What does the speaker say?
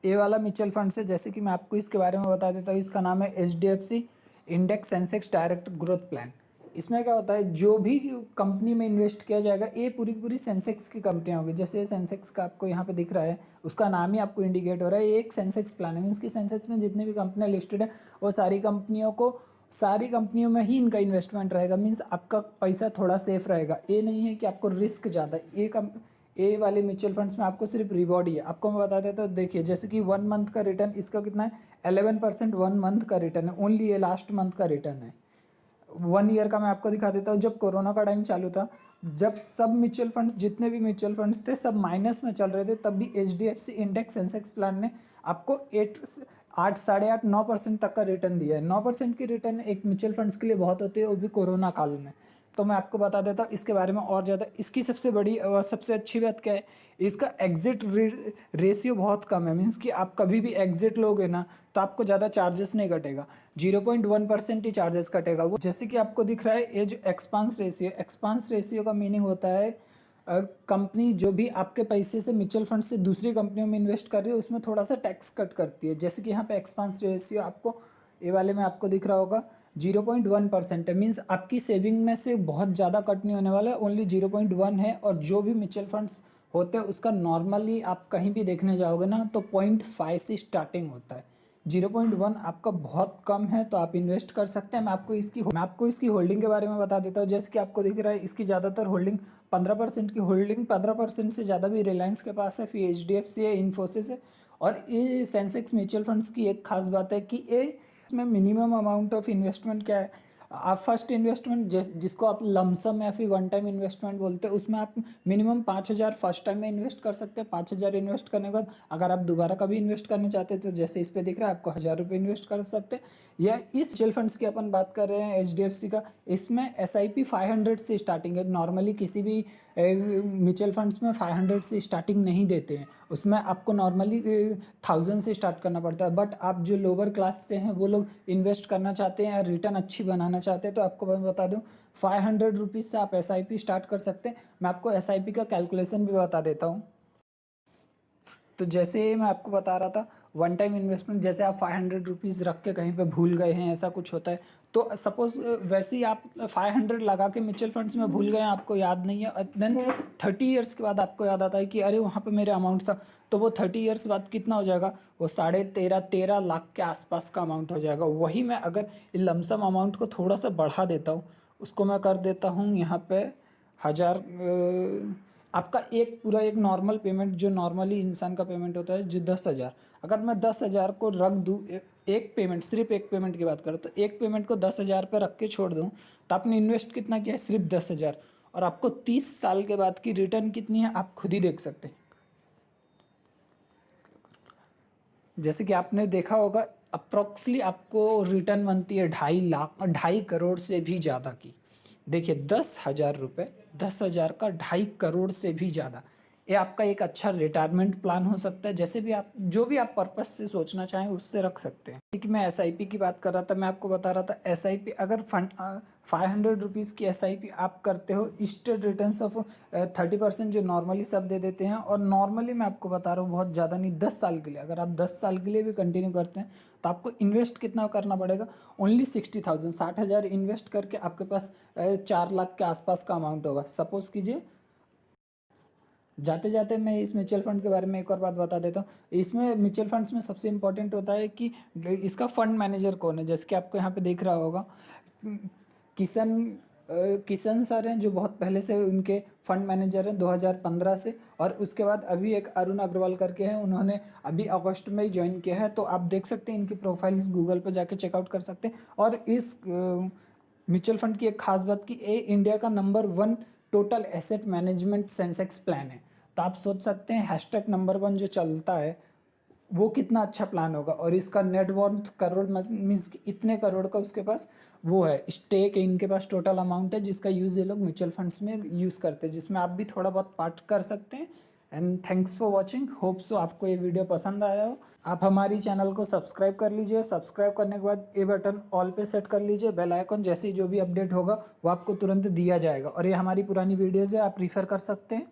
ये वाला mutual fund है, जैसे कि मैं आपको इसके बारे में बता देता हूँ। इसका नाम है HDFC index Sensex direct growth plan. इसमें क्या होता है, जो भी कंपनी में इन्वेस्ट किया जाएगा, ये पूरी की पूरी सेंसेक्स की कंपनियां होगी। जैसे सेंसेक्स का आपको यहाँ पे दिख रहा है, उसका नाम ही आपको इंडिकेट हो रहा है, ये एक सेंसेक्स प्लान है। मीन्स की सेंसेक्स में जितनी भी कंपनियां लिस्टेड है वो सारी कंपनियों में ही इनका इन्वेस्टमेंट रहेगा। मीन्स आपका पैसा थोड़ा सेफ रहेगा। ये नहीं है कि आपको रिस्क ज़्यादा। ए वाले म्यूचुअल फंड्स में आपको सिर्फ रिवॉर्ड ही है। आपको मैं बता देता हूँ, देखिए जैसे कि 1 मंथ का रिटर्न इसका कितना है, 11% 1 मंथ का रिटर्न है। ओनली ये लास्ट मंथ का रिटर्न है। 1 ईयर का मैं आपको दिखा देता हूँ। जब कोरोना का टाइम चालू था, जब सब म्यूचुअल फंड्स, जितने भी म्यूचुअल फंड्स थे, सब माइनस में चल रहे थे, तब भी HDFC इंडेक्स सेंसेक्स प्लान ने आपको 8 8.5 9% तक का रिटर्न दिया है। 9% की रिटर्न एक म्यूचुअल फंड्स के लिए बहुत होती है, वो भी कोरोना काल में। तो मैं आपको बता देता हूँ इसके बारे में और ज़्यादा। इसकी सबसे बड़ी और सबसे अच्छी बात क्या है, इसका एग्जिट रेशियो बहुत कम है। मीन्स कि आप कभी भी एग्जिट लोगे ना, तो आपको ज़्यादा चार्जेस नहीं कटेगा, 0.1% ही चार्जेस कटेगा। वो जैसे कि आपको दिख रहा है, ये जो एक्सपांस रेशियो का मीनिंग होता है, कंपनी जो भी आपके पैसे से म्यूचुअल फंड से दूसरी कंपनियों में इन्वेस्ट कर रही है, उसमें थोड़ा सा टैक्स कट करती है। जैसे कि यहाँ पे एक्सपांस रेशियो आपको ये वाले में आपको दिख रहा होगा, 0.1% है। मीन्स आपकी सेविंग में से बहुत ज़्यादा कट नहीं होने वाला है, ओनली 0.1 है। और जो भी म्यूचुअल फंड्स होते हैं उसका नॉर्मली आप कहीं भी देखने जाओगे ना, तो 0.5 से स्टार्टिंग होता है। 0.1 आपका बहुत कम है, तो आप इन्वेस्ट कर सकते हैं। मैं आपको इसकी होल्डिंग के बारे में बता देता हूँ। जैसे कि आपको दिख रहा है, इसकी ज़्यादातर होल्डिंग 15% की होल्डिंग, 15% से ज़्यादा भी रिलायंस के पास है, फिर HDFC है, इन्फोसिस है। और ये सेंसेक्स म्यूचुअल फंड्स की एक खास बात है कि ये में मिनिमम अमाउंट ऑफ इन्वेस्टमेंट क्या है। आप फर्स्ट इन्वेस्टमेंट जिसको आप लमसम या फिर वन टाइम इन्वेस्टमेंट बोलते हैं, उसमें आप मिनिमम 5,000 फर्स्ट टाइम में इन्वेस्ट कर सकते हैं। 5,000 इन्वेस्ट करने के बाद अगर आप दोबारा कभी इन्वेस्ट करना चाहते हैं, तो जैसे इस पे दिख रहा है, आपको 1,000 रुपये इन्वेस्ट कर सकते हैं। या इस म्यूचुअल फंड्स की अपन बात कर रहे हैं HDFC का, इसमें SIP 500 से स्टार्टिंग है। नॉर्मली किसी भी म्यूचुअल फंड्स में 500 से स्टार्टिंग नहीं देते हैं, उसमें आपको नॉर्मली 1,000 से स्टार्ट करना पड़ता है। बट आप जो लोअर क्लास से हैं, वो लोग इन्वेस्ट करना चाहते हैं या रिटर्न अच्छी बनाना चाहते हैं, तो आपको मैं बता दूं, 500 रुपीज़ से आप SIP स्टार्ट कर सकते हैं। मैं आपको SIP का कैलकुलेशन भी बता देता हूँ। तो जैसे मैं आपको बता रहा था, वन टाइम इन्वेस्टमेंट, जैसे आप 500 रुपीज़ रख के कहीं पे भूल गए हैं, ऐसा कुछ होता है, तो सपोज वैसे ही आप 500 लगा के म्यूचुअल फंड्स में भूल गए, आपको याद नहीं है, देन 30 ईयर्स के बाद आपको याद आता है कि अरे वहाँ पे मेरे अमाउंट था, तो वो 30 ईयर्स बाद कितना हो जाएगा, वो 13.5 लाख के आसपास का अमाउंट हो जाएगा। वही मैं अगर लमसम अमाउंट को थोड़ा सा बढ़ा देता हूँ, उसको मैं कर देता हूँ यहाँ पे 1,000, आपका एक नॉर्मल पेमेंट, जो नॉर्मली इंसान का पेमेंट होता है, जो 10,000, अगर मैं 10,000 को रख दूँ, एक पेमेंट, सिर्फ एक पेमेंट की बात करूँ, तो एक पेमेंट को 10,000 पे रख के छोड़ दूँ, तो आपने इन्वेस्ट कितना किया है, सिर्फ 10,000। और आपको 30 साल के बाद की रिटर्न कितनी है, आप खुद ही देख सकते हैं। जैसे कि आपने देखा होगा, अप्रोक्सली आपको रिटर्न बनती है 2.5 करोड़ से भी ज़्यादा की। देखिए, 10,000 रुपये, 10,000 का 2.5 करोड़ से भी ज़्यादा। ये आपका एक अच्छा रिटायरमेंट प्लान हो सकता है। जैसे भी आप, जो भी आप पर्पस से सोचना चाहें, उससे रख सकते हैं। जैसे कि मैं SIP की बात कर रहा था, मैं आपको बता रहा था, SIP अगर 500 रुपीज़ की SIP आप करते हो, स्टेट रिटर्न ऑफ 30% जो नॉर्मली सब दे देते हैं। और नॉर्मली मैं आपको बता रहा हूँ, बहुत ज़्यादा नहीं, 10 साल के लिए, अगर आप 10 साल के लिए भी कंटिन्यू करते हैं, तो आपको इन्वेस्ट कितना करना पड़ेगा, ओनली 60,000, 60,000 इन्वेस्ट करके आपके पास 4 लाख के आसपास का अमाउंट होगा। सपोज कीजिए, जाते जाते मैं इस म्यूचुअल फंड के बारे में एक और बात बता देता हूँ। इसमें म्यूचुअल फंड्स में सबसे इंपॉर्टेंट होता है कि इसका फंड मैनेजर कौन है। जैसे कि आपको यहाँ पे दिख रहा होगा, किशन किशन सर हैं, जो बहुत पहले से उनके फंड मैनेजर हैं, 2015 से। और उसके बाद अभी एक अरुण अग्रवाल करके हैं, उन्होंने अभी अगस्त में ही ज्वाइन किया है। तो आप देख सकते हैं, इनकी प्रोफाइल्स गूगल पर जाके चेकआउट कर सकते हैं। और इस म्यूचुअल फंड की एक खास बात कि ये इंडिया का number 1 total asset management Sensex plan है। तो आप सोच सकते हैं, हैशटैग नंबर 1 जो चलता है, वो कितना अच्छा प्लान होगा। और इसका नेटवर्थ करोड़, मीन्स इतने करोड़ का उसके पास वो है, स्टेक है, इनके पास टोटल अमाउंट है, जिसका यूज़ ये लोग म्यूचुअल फंड्स में यूज़ करते हैं, जिसमें आप भी थोड़ा बहुत पार्ट कर सकते हैं। And thanks for watching, hope so आपको ये वीडियो पसंद आया हो। आप हमारी चैनल को सब्सक्राइब कर लीजिए। सब्सक्राइब करने के बाद ये बटन ऑल पे सेट कर लीजिए, बेल आइकन, जैसे ही जो भी अपडेट होगा वो आपको तुरंत दिया जाएगा। और ये हमारी पुरानी वीडियोज़ है, आप रिफ़र कर सकते हैं।